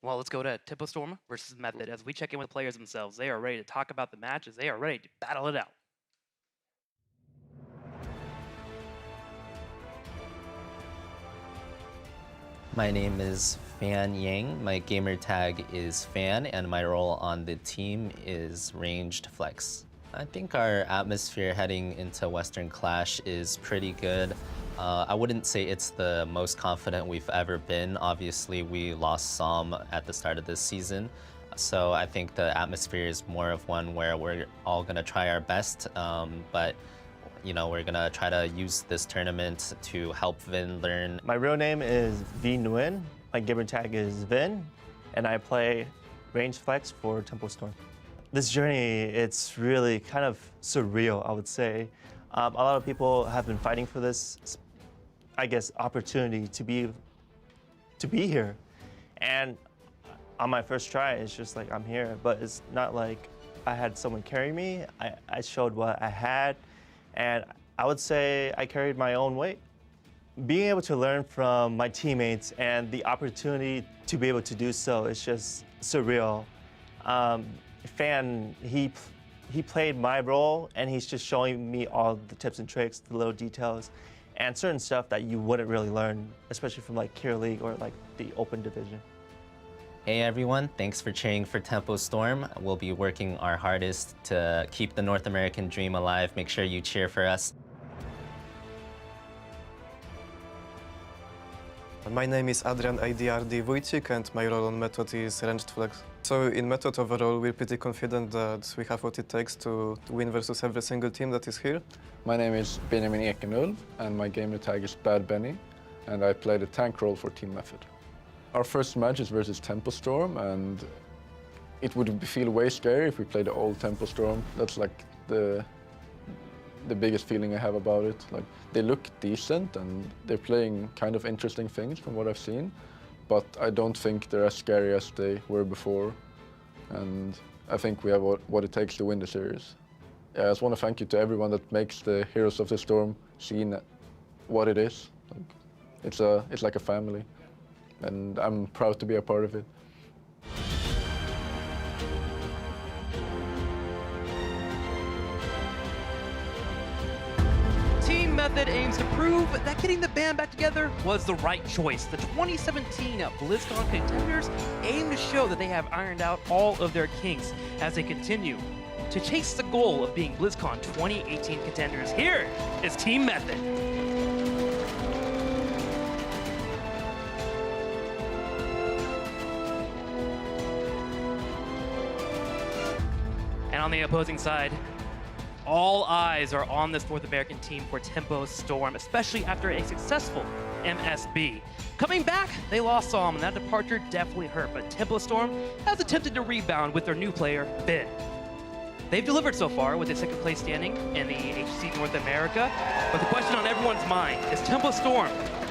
Well, let's go to Tempo Storm versus Method as we check in with players themselves. They are ready to talk about the matches. They are ready to battle it out. My name is Fan Yang. My gamer tag is Fan, and my role on the team is Ranged Flex. I think our atmosphere heading into Western Clash is pretty good. I wouldn't say it's the most confident we've ever been. Obviously, we lost Psalm at the start of this season. So I think the atmosphere is more of one where we're all gonna try our best, but we're gonna try to use this tournament to help Vin learn. My real name is V Nguyen. My gamer tag is Vin, and I play range flex for Tempo Storm. This journey, it's really kind of surreal, I would say. A lot of people have been fighting for this, I guess, opportunity to be here. And on my first try, it's just like, I'm here, but it's not like I had someone carry me. I showed what I had, and I would say I carried my own weight. Being able to learn from my teammates and the opportunity to be able to do so is just surreal. Fan, he played my role, and he's just showing me all the tips and tricks, the little details, and certain stuff that you wouldn't really learn, especially from like Kier League or like the open division. Hey everyone, thanks for cheering for Tempo Storm. We'll be working our hardest to keep the North American dream alive. Make sure you cheer for us. My name is Adrian ADRD Wójcik, and my role on Method is Ranged Flex. So in Method overall, we're pretty confident that we have what it takes to win versus every single team that is here. My name is Benjamin Ekenulf, and my gamer tag is Bad Benny, and I play the tank role for Team Method. Our first match is versus Tempo Storm, and it would feel way scary if we played the old Tempo Storm. That's like the biggest feeling I have about it. Like, they look decent and they're playing kind of interesting things from what I've seen, but I don't think they're as scary as they were before, and I think we have what it takes to win the series. Yeah, I just want to thank you to everyone that makes the Heroes of the Storm scene what it is. Like, it's like a family, and I'm proud to be a part of it. Team Method aims to prove that getting the band back together was the right choice. The 2017 BlizzCon contenders aim to show that they have ironed out all of their kinks as they continue to chase the goal of being BlizzCon 2018 contenders. Here is Team Method. And on the opposing side, all eyes are on this North American team for Tempo Storm, especially after a successful MSB. Coming back, they lost Psalm, and that departure definitely hurt, but Tempo Storm has attempted to rebound with their new player, Ben. They've delivered so far with a second place standing in the HGC North America, but the question on everyone's mind is Tempo Storm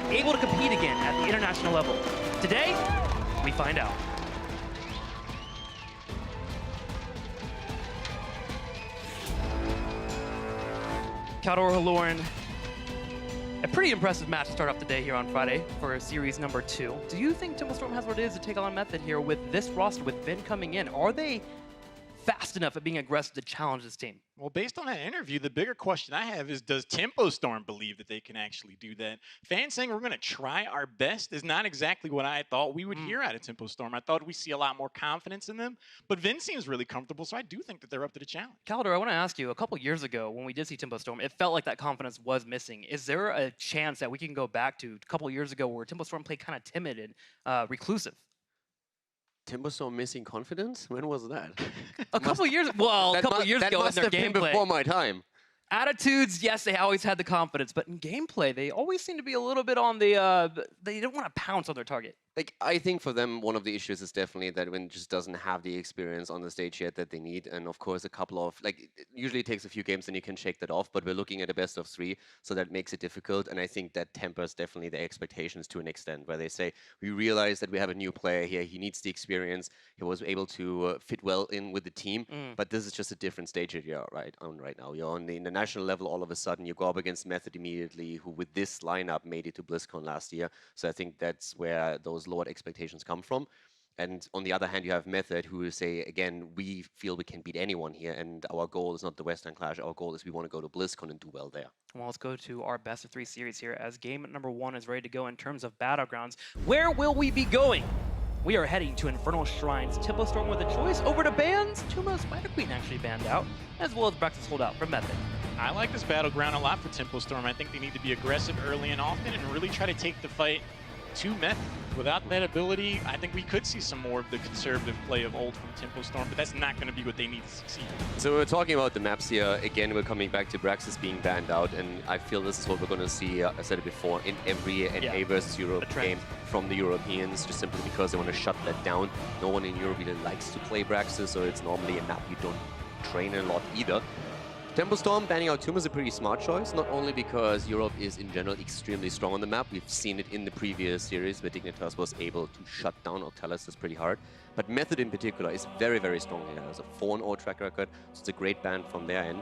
able to compete again at the international level? Today, we find out. Kaldor Halloran, a pretty impressive match to start off the day here on Friday for series number 2. Do you think Tempo Storm has what it is to take on Method here with this roster, with Vin coming in? Are they fast enough at being aggressive to challenge this team? Well, based on that interview, the bigger question I have is, does Tempo Storm believe that they can actually do that? Fans saying we're going to try our best is not exactly what I thought we would hear out of Tempo Storm. I thought we see a lot more confidence in them, but Vin seems really comfortable, so I do think that they're up to the challenge. Kaldor, I want to ask you, a couple years ago when we did see Tempo Storm, it felt like that confidence was missing. Is there a chance that we can go back to a couple years ago where Tempo Storm played kind of timid and reclusive? Tempo Storm missing confidence? When was that? A couple years ago in their gameplay. That must have been before my time. Attitudes, yes, they always had the confidence, but in gameplay, they always seem to be a little bit on the, they don't want to pounce on their target. Like, I think for them, one of the issues is definitely that Win just doesn't have the experience on the stage yet that they need. And of course, a couple of, like, it usually takes a few games and you can shake that off, but we're looking at a best of 3, so that makes it difficult. And I think that tempers definitely the expectations to an extent, where they say, we realize that we have a new player here, he needs the experience, he was able to fit well in with the team, but this is just a different stage that you're on right now. You're on the international level, all of a sudden, you go up against Method immediately, who with this lineup made it to BlizzCon last year. So I think that's where those lowered expectations come from. And on the other hand, you have Method, who say, again, we feel we can beat anyone here, and our goal is not the Western Clash. Our goal is we want to go to BlizzCon and do well there. Well, let's go to our best of 3 series here as game number 1 is ready to go in terms of Battlegrounds. Where will we be going? We are heading to Infernal Shrines. Tempo Storm with a choice over to bans. Tumo Spider Queen actually banned out, as well as Braxis holdout from Method. I like this battleground a lot for Tempo Storm. I think they need to be aggressive early and often and really try to take the fight to Method. Without that ability, I think we could see some more of the conservative play of old from Tempo Storm, but that's not going to be what they need to succeed. So we're talking about the maps here. Again, we're coming back to Braxis being banned out, and I feel this is what we're going to see, I said it before, in every NA versus Europe game from the Europeans, just simply because they want to shut that down. No one in Europe really likes to play Braxis, so it's normally a map you don't train a lot either. Tempo Storm banning out Tomb is a pretty smart choice, not only because Europe is in general extremely strong on the map. We've seen it in the previous series where Dignitas was able to shut down Octalis pretty hard. But Method in particular is very, very strong here. It has a 4-0 track record, so it's a great ban from their end.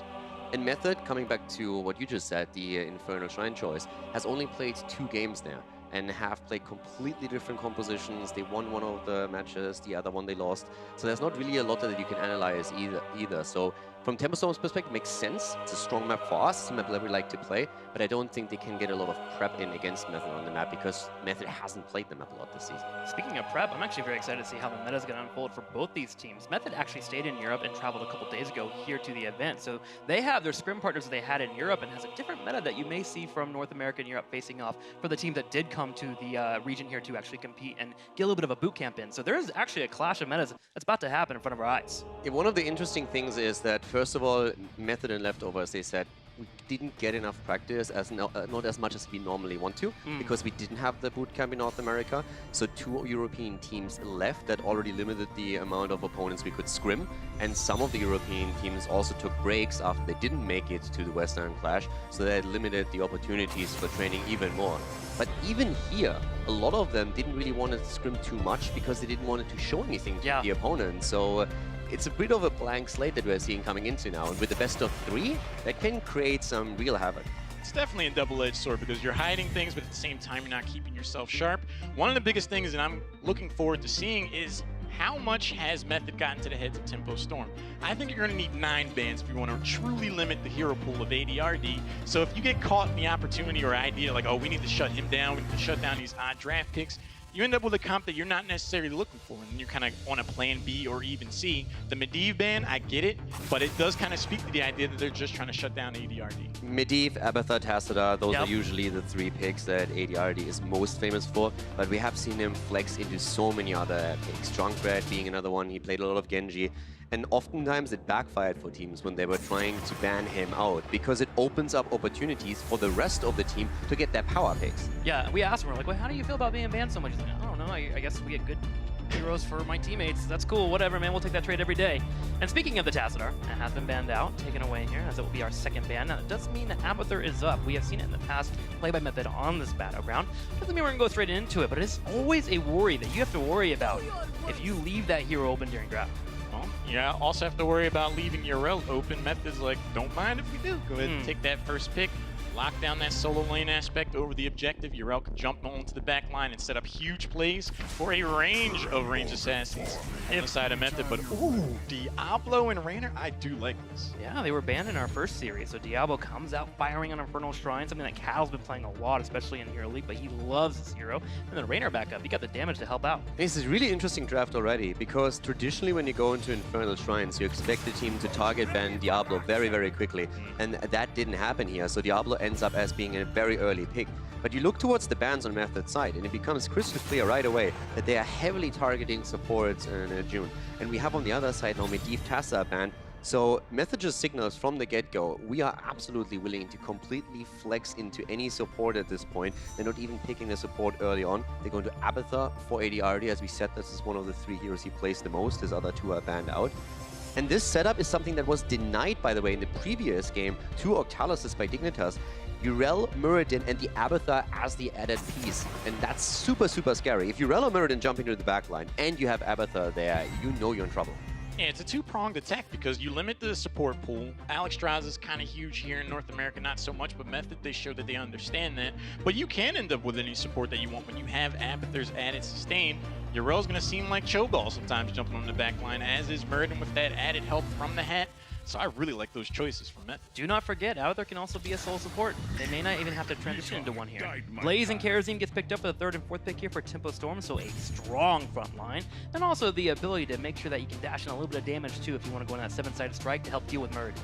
And Method, coming back to what you just said, the Infernal Shrine choice, has only played 2 games there and have played completely different compositions. They won one of the matches, the other one they lost. So there's not really a lot that you can analyze either. So from Tempo Storm's perspective, it makes sense. It's a strong map for us. It's a map that we like to play, but I don't think they can get a lot of prep in against Method on the map because Method hasn't played the map a lot this season. Speaking of prep, I'm actually very excited to see how the meta is going to unfold for both these teams. Method actually stayed in Europe and traveled a couple days ago here to the event, so they have their scrim partners that they had in Europe and has a different meta that you may see from North America and Europe facing off for the team that did come to the region here to actually compete and get a little bit of a boot camp in. So there is actually a clash of metas that's about to happen in front of our eyes. Yeah, one of the interesting things is that, first of all, Method and Leftovers, they said, we didn't get enough practice, not as much as we normally want to, because we didn't have the bootcamp in North America. So 2 European teams left that already limited the amount of opponents we could scrim. And some of the European teams also took breaks after they didn't make it to the Western Clash, so that limited the opportunities for training even more. But even here, a lot of them didn't really want to scrim too much because they didn't want to show anything to the opponent. So it's a bit of a blank slate that we're seeing coming into now. And with the best of 3, that can create some real havoc. It's definitely a double-edged sword because you're hiding things, but at the same time, you're not keeping yourself sharp. One of the biggest things that I'm looking forward to seeing is how much has Method gotten to the heads of Tempo Storm? I think you're going to need 9 bans if you want to truly limit the hero pool of ADRD. So if you get caught in the opportunity or idea like, oh, we need to shut him down, we need to shut down these odd draft picks, you end up with a comp that you're not necessarily looking for, and you're kind of on a plan B or even C. The Medivh ban, I get it, but it does kind of speak to the idea that they're just trying to shut down ADRD. Medivh, Abathur, Tassadar, those are usually the 3 picks that ADRD is most famous for, but we have seen him flex into so many other picks. Junkrat being another one, he played a lot of Genji. And oftentimes it backfired for teams when they were trying to ban him out because it opens up opportunities for the rest of the team to get their power picks. Yeah, we asked him, we're like, well, how do you feel about being banned so much? He's like, I don't know, I guess we get good heroes for my teammates. That's cool, whatever, man, we'll take that trade every day. And speaking of the Tassadar, it has been banned out, taken away here, as it will be our 2nd ban. Now, it does mean that Abathur is up. We have seen it in the past, play by Method on this battleground. Doesn't mean we're gonna go straight into it, but it is always a worry that you have to worry about if you leave that hero open during draft. Well, yeah, also have to worry about leaving your rel open. Method's like, don't mind if we do. Go ahead and take that first pick. Lock down that solo lane aspect over the objective. Urel can jump onto the back line and set up huge plays for a range of range assassins on the side of Method. But ooh, Diablo and Raynor, I do like this. Yeah, they were banned in our first series. So Diablo comes out firing on Infernal Shrine, something that Cal's been playing a lot, especially in Hero League, but he loves this hero. And then Raynor back up. He got the damage to help out. This is a really interesting draft already because traditionally when you go into Infernal Shrines, you expect the team to target ban Diablo very, very quickly. And that didn't happen here. So Diablo ends up as being a very early pick. But you look towards the bans on Method's side, and it becomes crystal clear right away that they are heavily targeting supports in June. And we have on the other side now Medivh Tassadar ban. So Method just signals from the get-go, we are absolutely willing to completely flex into any support at this point. They're not even picking a support early on. They're going to Abathur for ADRD. As we said, this is one of the 3 heroes he plays the most. His other 2 are banned out. And this setup is something that was denied, by the way, in the previous game to Octalis by Dignitas. Urel, Muradin, and the Abathur as the added piece. And that's super, super scary. If Urel or Muradin jump into the backline and you have Abathur there, you know you're in trouble. Yeah, it's a 2-pronged attack because you limit the support pool. Alex Strauss is kind of huge here in North America, not so much, but Method, they show that they understand that. But you can end up with any support that you want when you have Abathur's added sustain. Urel's going to seem like Cho'Gall sometimes jumping on the back line, as is Muradin with that added help from the hat. So I really like those choices from Method. Do not forget, Abathur can also be a solo support. They may not even have to transition into one here. Blaze and Karazim gets picked up for the 3rd and 4th pick here for Tempo Storm, so a strong front line. And also the ability to make sure that you can dash in a little bit of damage too if you want to go on that 7-sided strike to help deal with Muradin.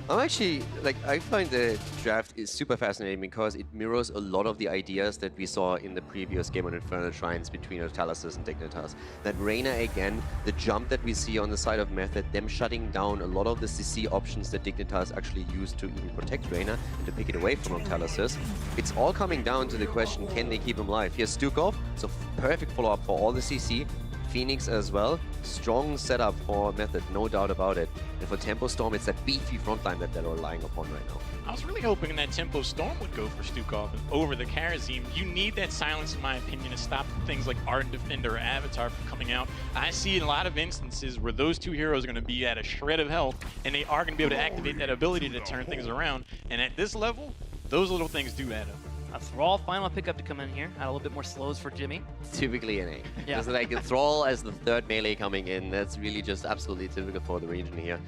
I'm actually, I find the draft is super fascinating because it mirrors a lot of the ideas that we saw in the previous game on Infernal Shrines between Otalysis and Dignitas. That Reyna, again, the jump that we see on the side of Method, them shutting down a lot of the CC options that Dignitas actually used to even protect Reyna and to pick it away from Otalysis. It's all coming down to the question, can they keep him alive? Here's Stukov, so perfect follow-up for all the CC. Phoenix as well. Strong setup for Method, no doubt about it. And for Tempo Storm, it's that beefy frontline that they're relying upon right now. I was really hoping that Tempo Storm would go for Stukov over the Karazim. You need that silence, in my opinion, to stop things like Ardent Defender or Avatar from coming out. I see in a lot of instances where those two heroes are going to be at a shred of health, and they are going to be able to activate that ability to turn things around. And at this level, those little things do add up. A Thrall final pickup to come in here. Had a little bit more slows for Jimmy. Typically an A. Yeah. Just like a Thrall as the 3rd melee coming in, that's really just absolutely typical for the region here.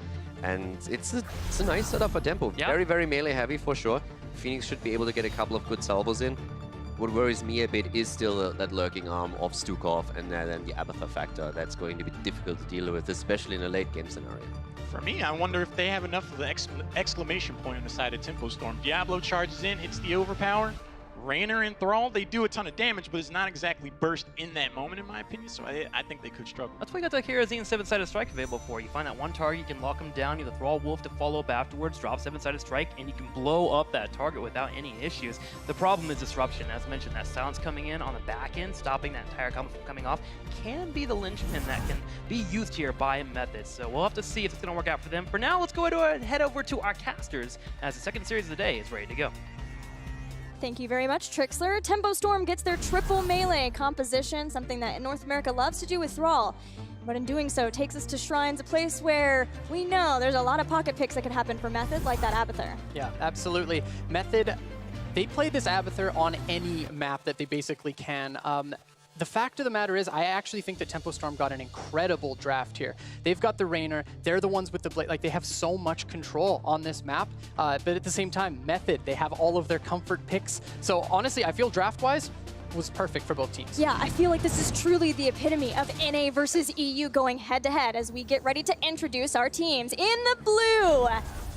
And it's a nice setup for Tempo. Yeah. Very, very melee heavy for sure. Phoenix should be able to get a couple of good salvos in. What worries me a bit is still that lurking arm of Stukov and then the Abathur factor. That's going to be difficult to deal with, especially in a late game scenario. For me, I wonder if they have enough of the exclamation point on the side of Tempo Storm. Diablo charges in, hits the overpower. Raynor and Thrall, they do a ton of damage, but it's not exactly burst in that moment, in my opinion, so I think they could struggle. That's why you got the Karazim 7-sided strike available for. You find that one target, you can lock him down, you have the Thrall Wolf to follow up afterwards, drop 7-sided strike, and you can blow up that target without any issues. The problem is disruption. As mentioned, that silence coming in on the back end, stopping that entire combo from coming off, can be the linchpin that can be used here by Method. So we'll have to see if it's going to work out for them. For now, let's go ahead and head over to our casters as the second series of the day is ready to go. Thank you very much, Trixler. Tempo Storm gets their triple melee composition, something that North America loves to do with Thrall. But in doing so, takes us to Shrines, a place where we know there's a lot of pocket picks that could happen for Method, like that Abathur. Yeah, absolutely. Method, they play this Abathur on any map that they basically can. The fact of the matter is, I actually think that Tempo Storm got an incredible draft here. They've got the Raynor, they're the ones with the blade, like they have so much control on this map, but at the same time, Method, they have all of their comfort picks. So honestly, I feel draft-wise, was perfect for both teams. Yeah, I feel like this is truly the epitome of NA versus EU going head-to-head as we get ready to introduce our teams. In the blue,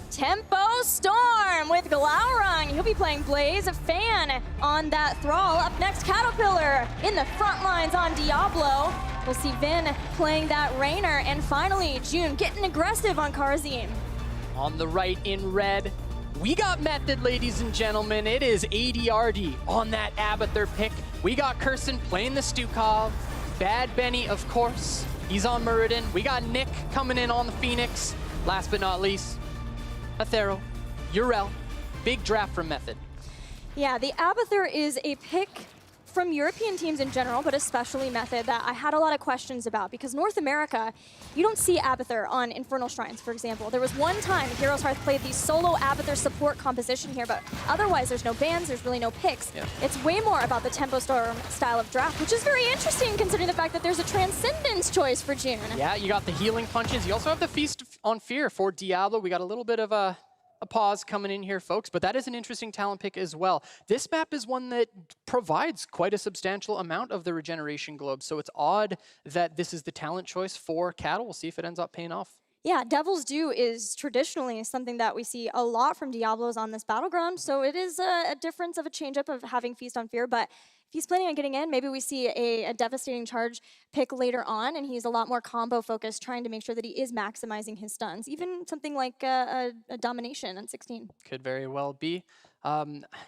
Tempo Storm with Glaurung. He'll be playing Blaze, Fan on that Thrall. Up next, Caterpillar in the front lines on Diablo. We'll see Vin playing that Raynor. And finally, June getting aggressive on Karazim. On the right in red, we got Method, ladies and gentlemen. It is ADRD on that Abathur pick. We got Kirsten playing the Stukov. Bad Benny, of course. He's on Muradin. We got Nick coming in on the Phoenix. Last but not least, Athero, Urel, big draft from Method. Yeah, the Abathur is a pick from European teams in general, but especially Method, that I had a lot of questions about because North America, you don't see Abathur on Infernal Shrines, for example. There was one time Heroes Hearth played the solo Abathur support composition here, but otherwise there's no bans, there's really no picks. Yeah. It's way more about the Tempo Storm style of draft, which is very interesting considering the fact that there's a Transcendence choice for June. Yeah, you got the healing punches. You also have the Feast on Fear for Diablo. We got a little bit of a pause coming in here, folks, but that is an interesting talent pick as well. This map is one that provides quite a substantial amount of the regeneration globe, so it's odd that this is the talent choice for Cattle. We'll see if it ends up paying off. Yeah, Devil's Due is traditionally something that we see a lot from Diablos on this battleground, so it is a difference of a change-up of having Feast on Fear, but if he's planning on getting in, maybe we see a devastating charge pick later on, and he's a lot more combo focused, trying to make sure that he is maximizing his stuns. Even something like a domination on 16. Could very well be.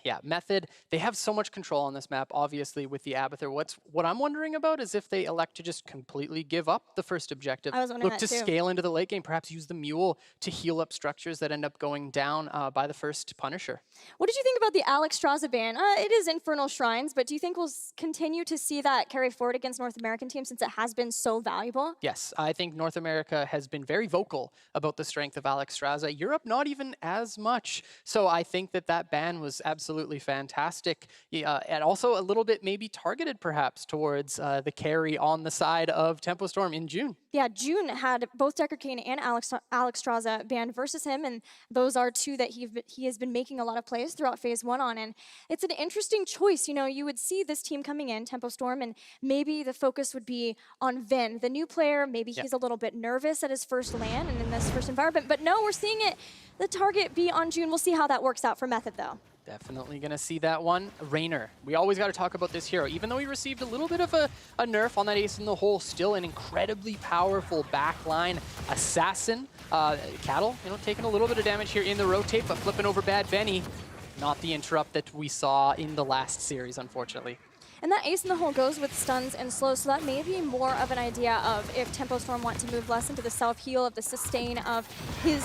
Yeah, Method, they have so much control on this map, obviously, with the Abathur. What I'm wondering about is if they elect to just completely give up the first objective. I was wondering Look that to too. scale into the late game, perhaps use the Mule to heal up structures that end up going down by the first Punisher. What did you think about the Alex Straza ban? It is Infernal Shrines, but do you think we'll continue to see that carry forward against North American teams since it has been so valuable? Yes, I think North America has been very vocal about the strength of Alex Straza. Europe, not even as much. So I think that that ban Fan was absolutely fantastic. And also a little bit maybe targeted perhaps towards the carry on the side of Tempo Storm in June. Yeah, June had both Decker Kane and Alex Straza banned versus him, and those are two that he has been making a lot of plays throughout Phase 1 on, and it's an interesting choice. You know, you would see this team coming in, Tempo Storm, and maybe the focus would be on Vin, the new player. Maybe he's a little bit nervous at his first LAN and in this first environment, but no, we're seeing the target be on June. We'll see how that works out for Method, though. Definitely going to see that one. Raynor, we always got to talk about this hero. Even though he received a little bit of a nerf on that ace in the hole, still an incredibly powerful backline assassin. Cattle, you know, taking a little bit of damage here in the rotate, but flipping over Bad Benny. Not the interrupt that we saw in the last series, unfortunately. And that ace in the hole goes with stuns and slows, so that may be more of an idea of if Tempo Storm want to move less into the self-heal of the sustain of his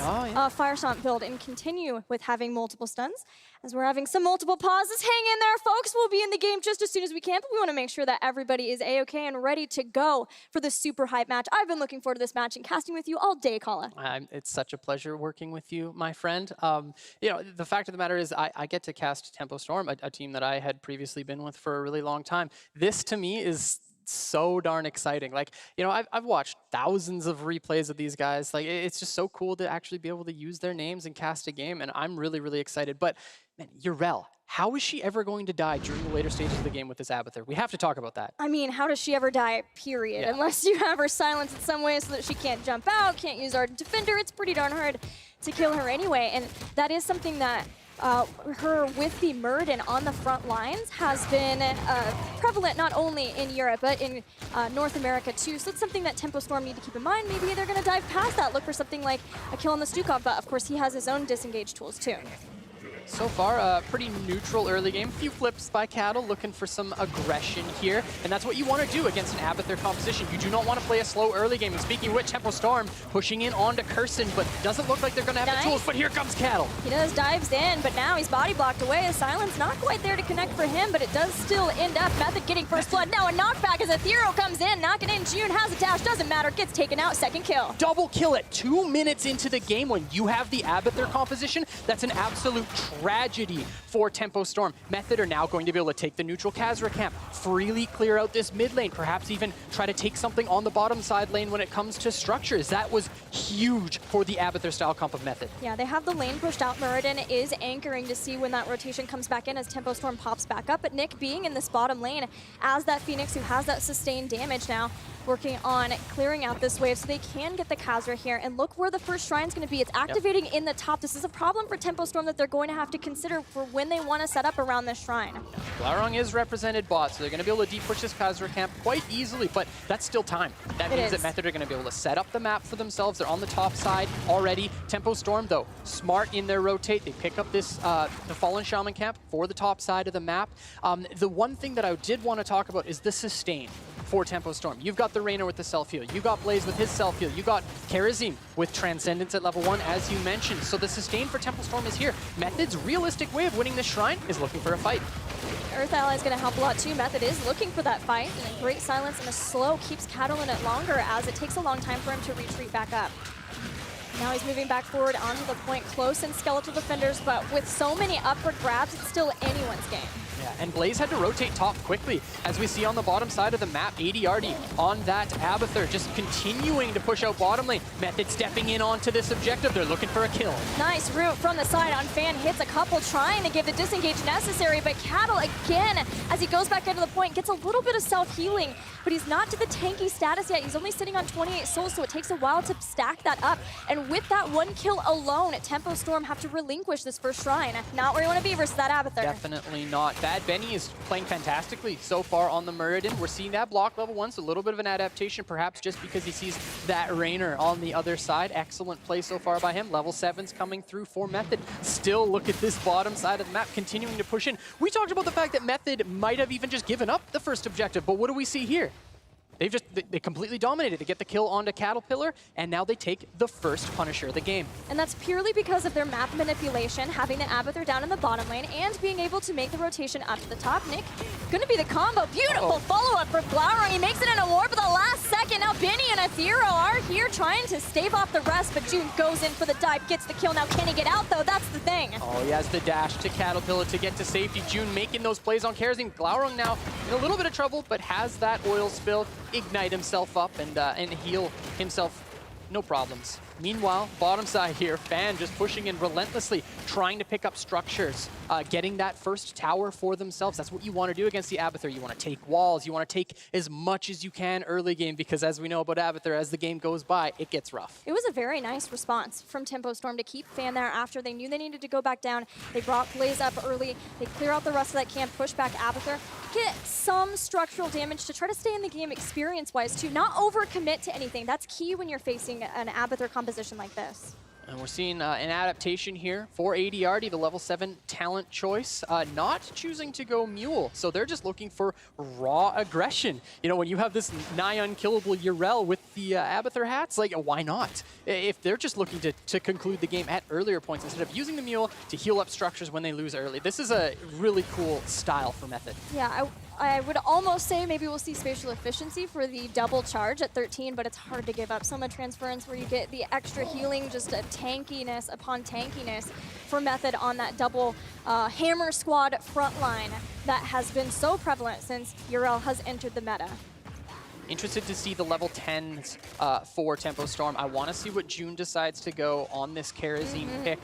Fire Stomp build and continue with having multiple stuns. As we're having some multiple pauses, hang in there, folks. We'll be in the game just as soon as we can, but we want to make sure that everybody is A-okay and ready to go for this super hype match. I've been looking forward to this match and casting with you all day, Kala. It's such a pleasure working with you, my friend. You know, the fact of the matter is I get to cast Tempo Storm, a team that I had previously been with for a really long time. This, to me, is so darn exciting. Like, you know, I've watched thousands of replays of these guys. Like, it's just so cool to actually be able to use their names and cast a game, and I'm really, really excited. But, man, Urel, how is she ever going to die during the later stages of the game with this Abathur? We have to talk about that. I mean, how does she ever die, period? Yeah. Unless you have her silenced in some way so that she can't jump out, can't use Ardent Defender, it's pretty darn hard to kill her anyway. And that is something that her with the Muradin on the front lines has been prevalent not only in Europe, but in North America too. So it's something that Tempo Storm need to keep in mind. Maybe they're going to dive past that, look for something like a kill on the Stukov, but of course he has his own disengage tools too. So far, a pretty neutral early game. Few flips by Cattle, looking for some aggression here. And that's what you want to do against an Abathur composition. You do not want to play a slow early game. And speaking of which, Tempo Storm pushing in onto Curson, but doesn't look like they're going to have the tools. But here comes Cattle. He does dives in, but now he's body blocked away. The silence not quite there to connect for him, but it does still end up Method getting first blood. Now a knockback as Ethereal comes in, knocking in. June has a dash, doesn't matter, gets taken out, second kill. Double kill at 2 minutes into the game when you have the Abathur composition. That's an absolute tragedy for Tempo Storm. Method are now going to be able to take the neutral Khazra camp, freely clear out this mid lane, perhaps even try to take something on the bottom side lane when it comes to structures. That was huge for the Abathur style comp of Method. Yeah, they have the lane pushed out. Muradin is anchoring to see when that rotation comes back in as Tempo Storm pops back up, but Nick being in this bottom lane as that Phoenix who has that sustained damage now, working on clearing out this wave so they can get the Khazra here. And look where the first shrine's going to be. It's activating in the top. This is a problem for Tempo Storm that they're going to have to consider for when they want to set up around this shrine. Glaurung is represented bot, so they're going to be able to deep push this Khazra camp quite easily, but that's still time. That means that Method are going to be able to set up the map for themselves. They're on the top side already. Tempo Storm, though, smart in their rotate. They pick up this the Fallen Shaman camp for the top side of the map. The one thing that I did want to talk about is the sustain for Tempo Storm. You've got the Raynor with the self-heal. You got Blaze with his self-heal. You got Karazim with Transcendence at level 1, as you mentioned. So the sustain for Tempo Storm is here. Method's realistic way of winning this shrine is looking for a fight. Earth Ally is going to help a lot too. Method is looking for that fight, and a great silence and a slow keeps Cattle in it longer as it takes a long time for him to retreat back up. Now he's moving back forward onto the point, close in skeletal defenders, but with so many upward grabs, it's still anyone's game. Yeah, and Blaze had to rotate top quickly. As we see on the bottom side of the map, ADRD on that Abathur, just continuing to push out bottom lane. Method stepping in onto this objective. They're looking for a kill. Nice route from the side on Fan, hits a couple, trying to give the disengage necessary, but Cattle again, as he goes back into the point, gets a little bit of self-healing, but he's not to the tanky status yet. He's only sitting on 28 souls, so it takes a while to stack that up. And with that one kill alone, Tempo Storm have to relinquish this first shrine. Not where you want to be versus that Abathur. Definitely not. Bad Benny is playing fantastically so far on the Muradin. We're seeing that block level 1, so a little bit of an adaptation, perhaps just because he sees that Raynor on the other side. Excellent play so far by him. Level 7's coming through for Method. Still look at this bottom side of the map, continuing to push in. We talked about the fact that Method might have even just given up the first objective, but what do we see here? They completely dominated. They get the kill onto Caterpillar, and now they take the first Punisher of the game. And that's purely because of their map manipulation, having the Abathur down in the bottom lane, and being able to make the rotation up to the top. Nick, gonna be the combo. Beautiful follow-up for Glaurung. He makes it in a warp at the last second. Now Benny and Zero are here trying to stave off the rest, but June goes in for the dive, gets the kill. Now, can he get out, though? That's the thing. Oh, he has the dash to Caterpillar to get to safety. June making those plays on Kerosene. Glaurung now in a little bit of trouble, but has that oil spill, ignite himself up, and heal himself. No problems. Meanwhile, bottom side here, Fan just pushing in relentlessly, trying to pick up structures, getting that first tower for themselves. That's what you want to do against the Abathur. You want to take walls. You want to take as much as you can early game, because as we know about Abathur, as the game goes by, it gets rough. It was a very nice response from Tempo Storm to keep Fan there after they knew they needed to go back down. They brought Blaze up early. They clear out the rest of that camp, push back Abathur, get some structural damage to try to stay in the game experience-wise too. Not overcommit to anything. That's key when you're facing an Abathur composition like this. And we're seeing an adaptation here for ADRD, the level 7 talent choice, not choosing to go Mule. So they're just looking for raw aggression. You know, when you have this nigh unkillable Yrel with the Abathur hats, like, why not? If they're just looking to conclude the game at earlier points instead of using the Mule to heal up structures when they lose early. This is a really cool style for Method. Yeah, I would almost say maybe we'll see spatial efficiency for the double charge at 13, but it's hard to give up. Soma transference where you get the extra healing, just a tankiness upon tankiness for Method on that double hammer squad front line that has been so prevalent since Yrel has entered the meta. Interested to see the level 10s for Tempo Storm. I want to see what June decides to go on this Kerosene pick.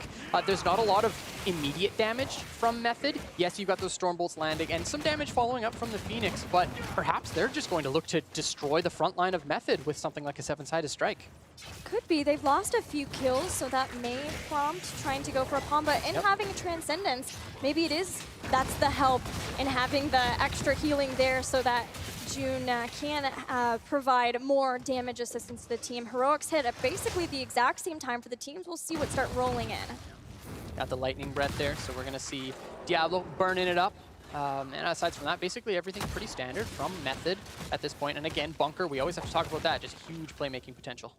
There's not a lot of immediate damage from Method. Yes, you've got those Storm Bolts landing and some damage following up from the Phoenix, but perhaps they're just going to look to destroy the front line of Method with something like a 7-sided strike. Could be. They've lost a few kills, so that may prompt trying to go for a palm, but in having a Transcendence, maybe that's the help in having the extra healing there so that June can provide more damage assistance to the team. Heroics hit at basically the exact same time for the teams. We'll see what start rolling in. Got the lightning breath there, so we're going to see Diablo burning it up. And aside from that, basically everything pretty standard from Method at this point. And again, Bunker, we always have to talk about that, just huge playmaking potential.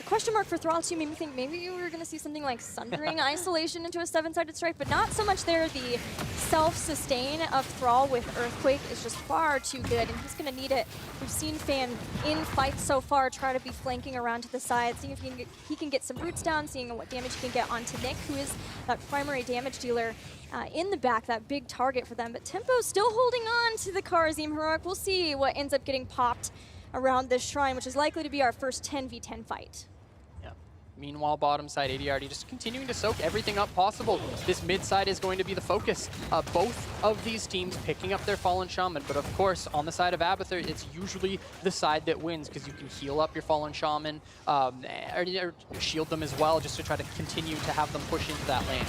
Question mark for Thrall 2 made me think maybe we were going to see something like Sundering Isolation into a 7-sided strike, but not so much there. The self-sustain of Thrall with Earthquake is just far too good, and he's going to need it. We've seen Fan in fights so far try to be flanking around to the side, seeing if he can get some roots down, seeing what damage he can get onto Nick, who is that primary damage dealer in the back, that big target for them. But Tempo's still holding on to the Karazim Heroic. We'll see what ends up getting popped around this shrine, which is likely to be our first 10v10 fight. Meanwhile, bottom side, ADRD just continuing to soak everything up possible. This mid side is going to be the focus. Both of these teams picking up their Fallen Shaman, but of course, on the side of Abathur, it's usually the side that wins because you can heal up your Fallen Shaman, or shield them as well, just to try to continue to have them push into that lane.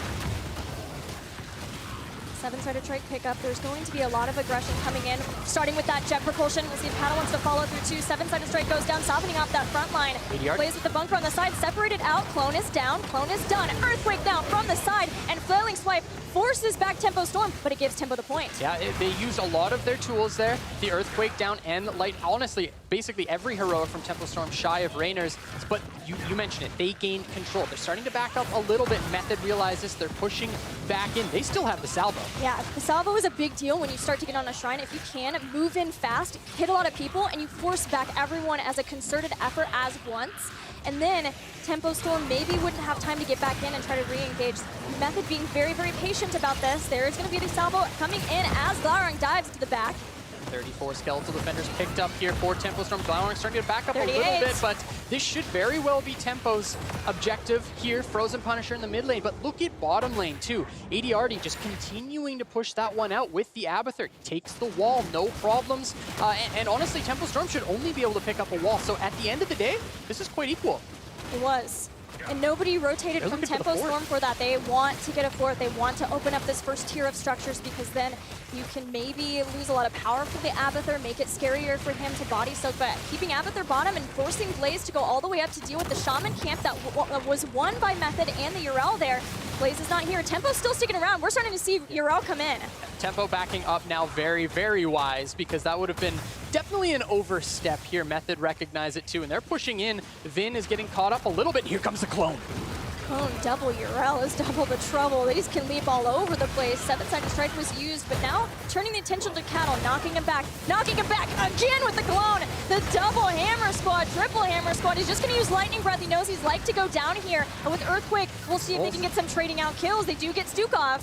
7-sided trike pickup. There's going to be a lot of aggression coming in, starting with that jet propulsion. We'll see if Paddle wants to follow through too. 7-sided strike goes down, softening off that front line. Plays with the bunker on the side, separated out. Clone is down, Clone is done. Earthquake now from the side, and Flailing Swipe forces back Tempo Storm, but it gives Tempo the point. Yeah, they use a lot of their tools there. The Earthquake down and Light. Honestly, basically every heroic from Tempo Storm shy of Rainer's, but you mentioned it, they gained control. They're starting to back up a little bit. Method realizes they're pushing back in. They still have the salvo. Yeah, the salvo is a big deal when you start to get on a shrine. If you can, move in fast, hit a lot of people, and you force back everyone as a concerted effort as once. And then Tempo Storm maybe wouldn't have time to get back in and try to re-engage. Method being very, very patient about this. There is going to be the salvo coming in as Glaurung dives to the back. 34 skeletal defenders picked up here for Tempo Storm. Glaurung starting to back up 38. a little bit, but this should very well be Tempo's objective here. Frozen Punisher in the mid lane, but look at bottom lane too. ADRD just continuing to push that one out with the Abathur. He takes the wall, no problems. And honestly, Tempo Storm should only be able to pick up a wall. So at the end of the day, this is quite equal. It was. And nobody rotated from Tempo Storm for that. They want to get a fort. They want to open up this first tier of structures because then you can maybe lose a lot of power for the Abathur, make it scarier for him to body soak. But keeping Abathur bottom and forcing Blaze to go all the way up to deal with the Shaman camp that was won by Method and the Yrel there. Blaze is not here. Tempo's still sticking around. We're starting to see Yrel come in. Tempo backing up now, very, very wise, because that would have been definitely an overstep here. Method recognize it too, and they're pushing in. Vin is getting caught up a little bit. Here comes the clone. cone, double Urel is double the trouble. These can leap all over the place. 7-sided strike was used, but now turning the attention to Cattle, knocking him back again with the clone. The double hammer squad, triple hammer squad. He's just going to use lightning breath. He knows he's like to go down here. And with Earthquake, we'll see if they can get some trading out kills. They do get Stukov.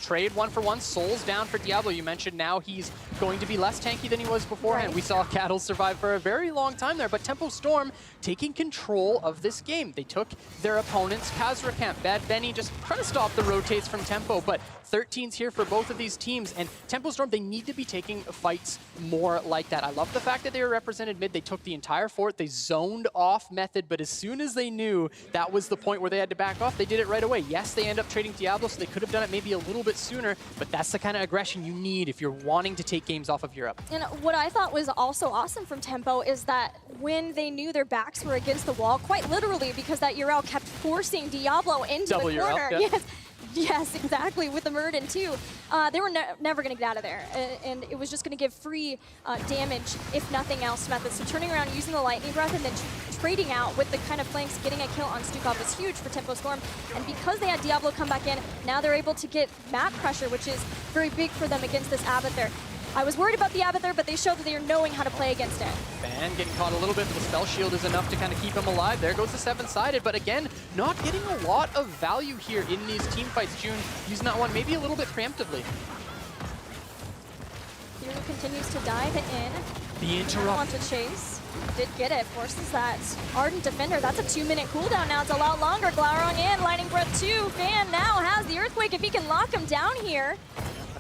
Trade 1-for-1. Souls down for Diablo. You mentioned now he's going to be less tanky than he was beforehand. Right. We saw Cattle survive for a very long time there, but Tempo Storm taking control of this game. They took their opponents. Kazra Camp, Bad Benny just trying to stop the rotates from Tempo, but 13's here for both of these teams, and Tempo Storm, they need to be taking fights more like that. I love the fact that they were represented mid. They took the entire fort. They zoned off Method, but as soon as they knew that was the point where they had to back off, they did it right away. Yes, they end up trading Diablo, so they could have done it maybe a little bit sooner, but that's the kind of aggression you need if you're wanting to take games off of Europe. And what I thought was also awesome from Tempo is that when they knew their backs were against the wall, quite literally, because that Urel kept forcing Diablo into Double the corner. Urel, yeah. Yes, exactly, with the Murden too. They were never going to get out of there, and it was just going to give free damage, if nothing else, Method. So turning around, using the Lightning Breath, and then trading out with the kind of flanks, getting a kill on Stukov was huge for Tempo Storm. And because they had Diablo come back in, now they're able to get map pressure, which is very big for them against this Abathur. I was worried about the Abathur, but they showed that they are knowing how to play against it. Fan getting caught a little bit, but the spell shield is enough to kind of keep him alive. There goes the 7-sided, but again, not getting a lot of value here in these team fights. June using that one maybe a little bit preemptively. Hero continues to dive in. The interrupt. Want to chase. Did get it. Forces that Ardent Defender. That's a 2-minute cooldown now. It's a lot longer. Glaurung in. Lightning Breath 2. Fan now has the Earthquake if he can lock him down here.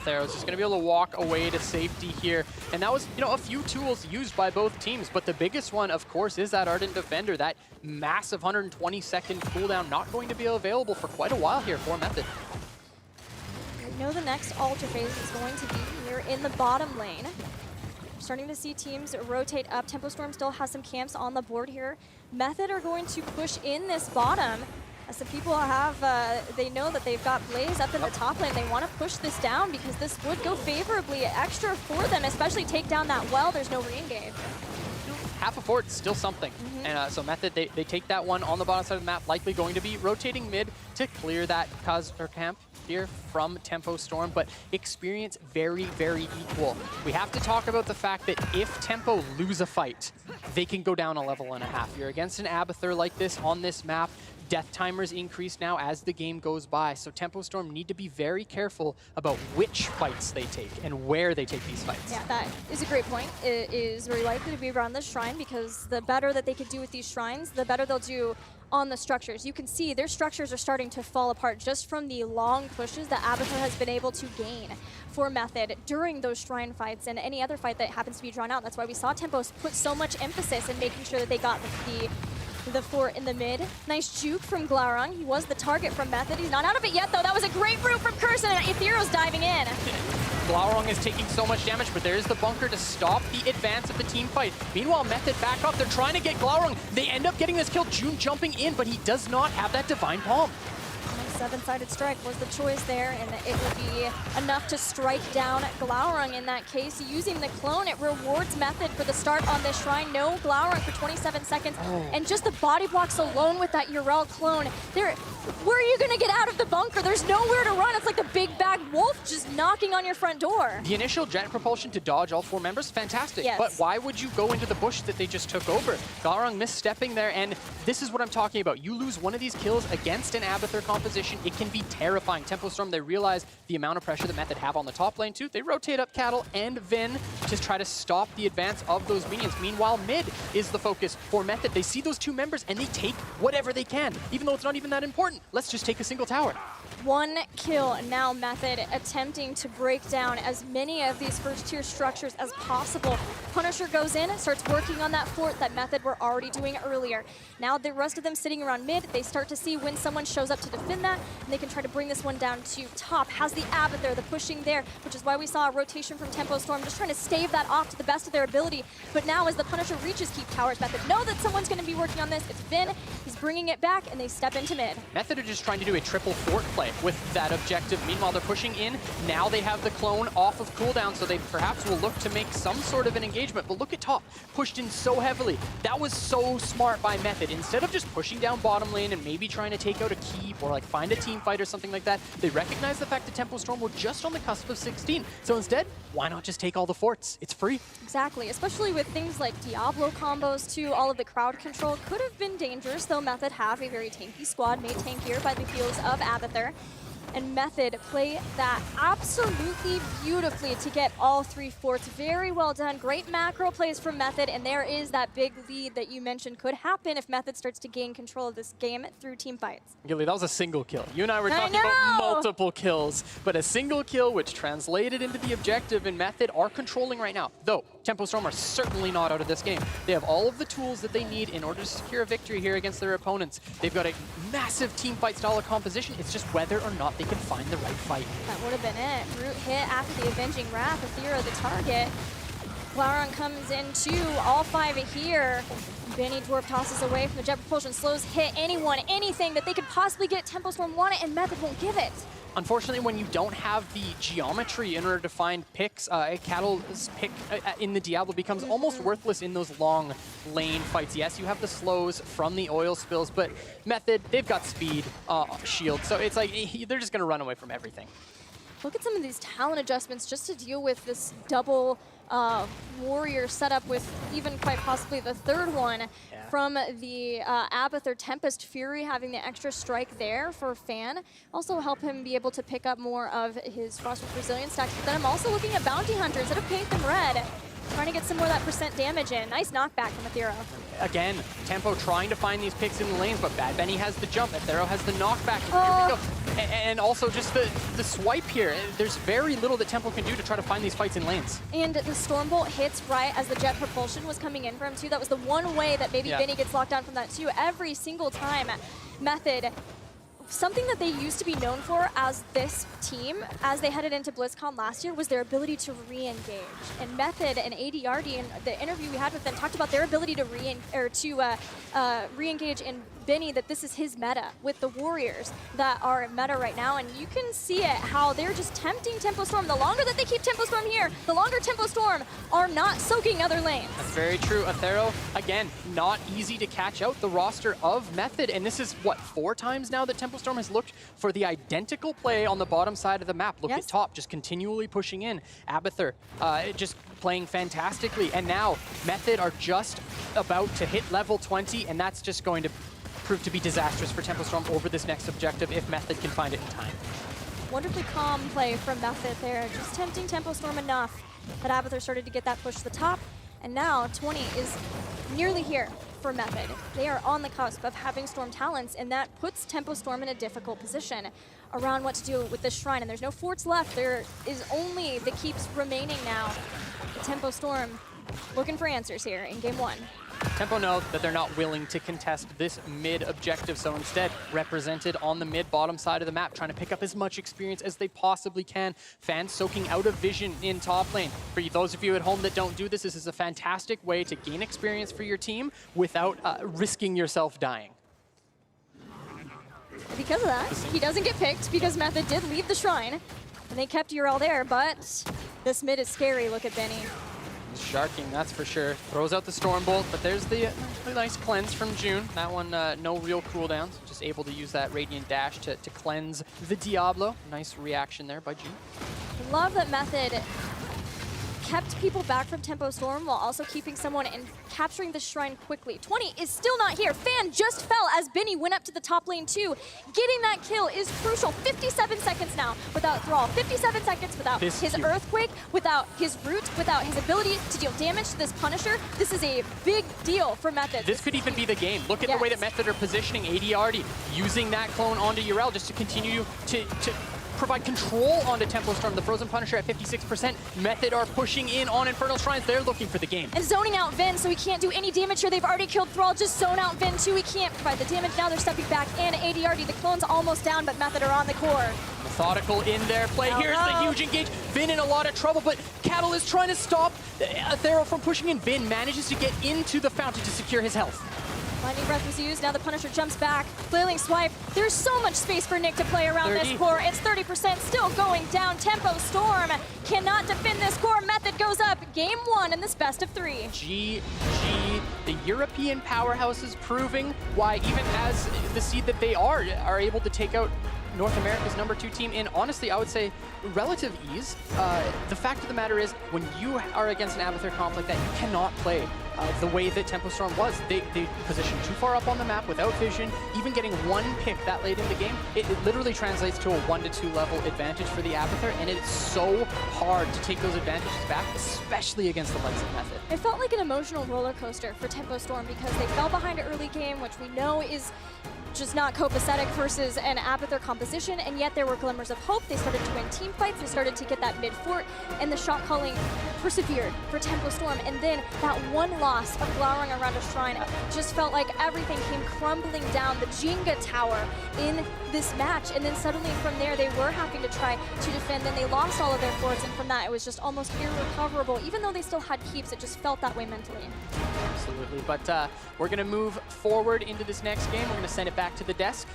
Theros just going to be able to walk away to safety here. And that was, you know, a few tools used by both teams. But the biggest one, of course, is that Ardent Defender. That massive 120-second cooldown not going to be available for quite a while here for Method. We know the next Alter phase is going to be here in the bottom lane. We're starting to see teams rotate up. Tempo Storm still has some camps on the board here. Method are going to push in this bottom. Some people have, they know that they've got Blaze up in the top lane. They want to push this down because this would go favorably extra for them, especially take down that well. There's no re-engage. Half a fort, still something. And so Method, they take that one on the bottom side of the map, likely going to be rotating mid to clear that camp here from Tempo Storm, but experience very, very equal. We have to talk about the fact that if Tempo lose a fight, they can go down a level and a half. You're against an Abathur like this on this map. Death timers increase now as the game goes by, so Tempo Storm need to be very careful about which fights they take and where they take these fights. Yeah, that is a great point. It is very likely to be around this shrine because the better that they could do with these shrines, the better they'll do on the structures. You can see their structures are starting to fall apart just from the long pushes that Abathur has been able to gain for Method during those shrine fights and any other fight that happens to be drawn out. That's why we saw Tempo put so much emphasis in making sure that they got the fort in the mid. Nice juke from Glaurung. He was the target from Method. He's not out of it yet, though. That was a great route from Curson, and Ethereal's diving in. Glaurung is taking so much damage, but there's the bunker to stop the advance of the team fight. Meanwhile, Method back up. They're trying to get Glaurung. They end up getting this kill. June jumping in, but he does not have that Divine Palm. 7-sided strike was the choice there, and it would be enough to strike down Glaurung in that case. Using the clone, it rewards Method for the start on this shrine. No Glaurung for 27 seconds, and just the body blocks alone with that Urel clone. Where are you going to get out of the bunker? There's nowhere to run. It's like the big bad wolf just knocking on your front door. The initial jet propulsion to dodge all 4 members, fantastic. Yes. But why would you go into the bush that they just took over? Glaurung misstepping there, and this is what I'm talking about. You lose one of these kills against an Abathur composition, it can be terrifying. Tempo Storm, they realize the amount of pressure that Method have on the top lane too. They rotate up Cattle and Vin to try to stop the advance of those minions. Meanwhile, mid is the focus for Method. They see those 2 members and they take whatever they can, even though it's not even that important. Let's just take a single tower. 1 kill, now Method attempting to break down as many of these first-tier structures as possible. Punisher goes in, starts working on that fort that Method were already doing earlier. Now the rest of them sitting around mid, they start to see when someone shows up to defend that. that, and they can try to bring this one down to top. Has the Abathur, the pushing there, which is why we saw a rotation from Tempo Storm, just trying to stave that off to the best of their ability. But now as the Punisher reaches Keep Towers, Method know that someone's going to be working on this. It's Vin. He's bringing it back, and they step into mid. Method are just trying to do a triple fort play with that objective. Meanwhile, they're pushing in. Now they have the clone off of cooldown, so they perhaps will look to make some sort of an engagement. But look at top, pushed in so heavily. That was so smart by Method. Instead of just pushing down bottom lane and maybe trying to take out a keep or like find a team fight or something like that, they recognize the fact that Tempo Storm were just on the cusp of 16. So instead, why not just take all the forts? It's free. Exactly, especially with things like Diablo combos too. All of the crowd control could have been dangerous, though Method have a very tanky squad made tankier by the heals of Abathur. And Method play that absolutely beautifully to get all 3 forts. Very well done. Great macro plays from Method, and there is that big lead that you mentioned could happen if Method starts to gain control of this game through team fights. Gilly, that was a single kill. You and I were talking about multiple kills, but a single kill which translated into the objective, and Method are controlling right now. Though, Tempo Storm are certainly not out of this game. They have all of the tools that they need in order to secure a victory here against their opponents. They've got a massive team fight style of composition. It's just whether or not they can find the right fight. That would have been it. Root hit after the Avenging Wrath. Aethera the target. Flowron comes in too. All 5 here. Benny Dwarf tosses away from the jet propulsion. Slows hit anyone, anything that they could possibly get. Tempo Storm want it, and Method won't give it. Unfortunately, when you don't have the geometry in order to find picks, Cattle's pick in the Diablo becomes almost worthless in those long lane fights. Yes, you have the slows from the oil spills, but Method, they've got speed, shield, so it's like they're just going to run away from everything. Look at some of these talent adjustments just to deal with this double warrior setup, with even quite possibly the third one from the Abathur. Tempest Fury having the extra strike there for Fan. Also help him be able to pick up more of his Frostwolf Resilience stacks. But then I'm also looking at Bounty Hunter instead of Pink and Red. Trying to get some more of that percent damage in. Nice knockback from Aethera. Again, Tempo trying to find these picks in the lanes, but Bad Benny has the jump. Aethera has the knockback. Here we go. And also just the swipe here. There's very little that Tempo can do to try to find these fights in lanes. And the Stormbolt hits right as the jet propulsion was coming in for him too. That was the one way that maybe Benny gets locked down from that too. Every single time. Method, something that they used to be known for as this team, as they headed into BlizzCon last year, was their ability to re-engage. And Method and ADRD, in the interview we had with them, talked about their ability to re-engage in Benny, that this is his meta with the Warriors that are meta right now. And you can see it, how they're just tempting Tempo Storm. The longer that they keep Tempo Storm here, the longer Tempo Storm are not soaking other lanes. That's very true. Aethera, again, not easy to catch out the roster of Method. And this is, what, 4 times now that Tempo Storm has looked for the identical play on the bottom side of the map. Look at top, just continually pushing in. Abathur just playing fantastically. And now Method are just about to hit level 20, and that's just going to prove to be disastrous for Tempo Storm over this next objective if Method can find it in time. Wonderfully calm play from Method there, just tempting Tempo Storm enough that Abathur started to get that push to the top. And now 20 is nearly here for Method. They are on the cusp of having Storm talents, and that puts Tempo Storm in a difficult position around what to do with this shrine. And there's no forts left. There is only the keeps remaining now. The Tempo Storm looking for answers here in game 1. Tempo know that they're not willing to contest this mid objective, so instead represented on the mid-bottom side of the map, trying to pick up as much experience as they possibly can. Fans soaking out of vision in top lane. For those of you at home that don't do this, this is a fantastic way to gain experience for your team without risking yourself dying. Because of that, he doesn't get picked because Method did leave the shrine, and they kept Ural there, but this mid is scary. Look at Benny. Sharking, that's for sure. Throws out the Stormbolt, but there's the nice cleanse from June. That one, no real cooldowns. Just able to use that Radiant Dash to cleanse the Diablo. Nice reaction there by June. Love that Method kept people back from Tempo Storm while also keeping someone and capturing the shrine quickly. 20 is still not here. Fan just fell as Benny went up to the top lane too. Getting that kill is crucial. 57 seconds now without Thrall. 57 seconds without his Earthquake, without his Root, without his ability to deal damage to this Punisher. This is a big deal for Method. This could even be the game. Look at the way that Method are positioning ADRD, using that clone onto Ural just to continue to provide control onto Tempo Storm. The Frozen Punisher at 56%. Method are pushing in on Infernal Shrines. They're looking for the game. And zoning out Vin, so he can't do any damage here. They've already killed Thrall. Just zone out Vin too. He can't provide the damage. Now they're stepping back in. ADRD, the clone's almost down, but Method are on the core. Methodical in their play. Here's the huge engage. Vin in a lot of trouble, but Cattle is trying to stop Thero from pushing in. Vin manages to get into the fountain to secure his health. Lightning Breath was used. Now the Punisher jumps back. Flailing Swipe. There's so much space for Nick to play around this core. It's 30%, still going down. Tempo Storm cannot defend this core. Method goes up. Game 1 in this best of 3. GG. The European powerhouses proving why, even as the seed that they are able to take out North America's #2 team in, honestly, I would say, relative ease. The fact of the matter is, when you are against an Abathur conflict that you cannot play the way that Tempo Storm was, they positioned too far up on the map without vision. Even getting one pick that late in the game, it literally translates to a 1 to 2 level advantage for the Abathur, and it's so hard to take those advantages back, especially against the likes of Method. It felt like an emotional roller coaster for Tempo Storm because they fell behind an early game, which we know is just not copacetic versus an Abathur composition, and yet there were glimmers of hope. They started to win team fights, they started to get that mid-fort, and the shot calling persevered for Tempo Storm. And then that one loss of glowering around a shrine just felt like everything came crumbling down, the Jenga tower in this match. And then suddenly from there, they were having to try to defend, then they lost all of their forts, and from that, it was just almost irrecoverable. Even though they still had keeps, it just felt that way mentally. Absolutely, but we're going to move forward into this next game. We're going to send it back to the desk.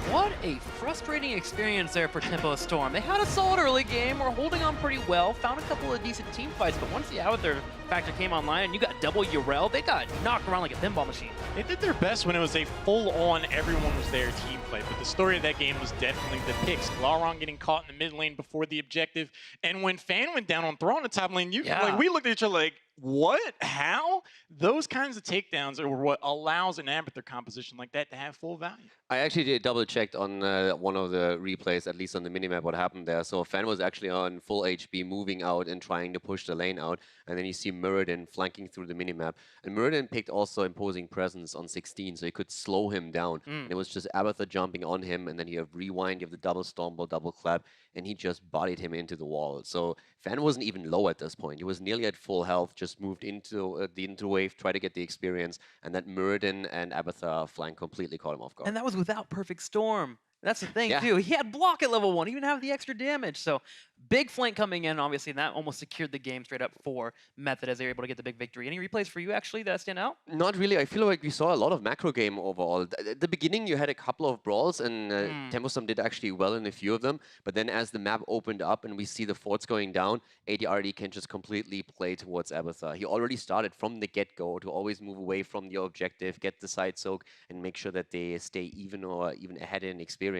What a frustrating experience there for Tempo Storm. They had a solid early game, were holding on pretty well, found a couple of decent team fights, but once the Abathur factor came online and you got double Urel, they got knocked around like a pinball machine. They did their best when it was a full-on, everyone was there team fight, but the story of that game was definitely the picks. Glaurung getting caught in the mid lane before the objective, and when Fan went down on Thrall in the top lane, like, we looked at each other like, what? How? Those kinds of takedowns are what allows an Abathur composition like that to have full value. I actually did double-checked on one of the replays, at least on the minimap, what happened there. So Fan was actually on full HP, moving out and trying to push the lane out. And then you see Muradin flanking through the minimap. And Muradin picked also Imposing Presence on 16, so he could slow him down. And it was just Abathur jumping on him, and then you have Rewind, you have the double Stomp, double Clap, and he just bodied him into the wall. So Fan wasn't even low at this point. He was nearly at full health, just moved into the interwave, tried to get the experience, and that Muradin and Abathur flank completely caught him off guard. And that was without Perfect Storm. That's the thing, Yeah. too. He had block at level 1, even have the extra damage. So big flank coming in, obviously, and that almost secured the game straight up for Method as they were able to get the big victory. Any replays for you, actually, that stand out? Not really. I feel like we saw a lot of macro game overall. At the beginning, you had a couple of brawls, and Tempo Storm did actually well in a few of them. But then as the map opened up and we see the forts going down, ADRD can just completely play towards Abathur. He already started from the get-go to always move away from the objective, get the side soak, and make sure that they stay even or even ahead in experience.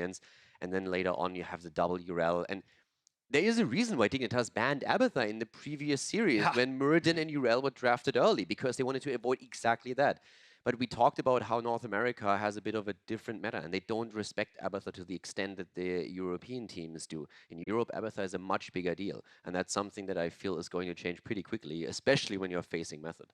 And then later on, you have the double Urel. And there is a reason why Dignitas banned Abathur in the previous series when Muradin and Urel were drafted early, because they wanted to avoid exactly that. But we talked about how North America has a bit of a different meta, and they don't respect Abathur to the extent that the European teams do. In Europe, Abathur is a much bigger deal, and that's something that I feel is going to change pretty quickly, especially when you're facing Method.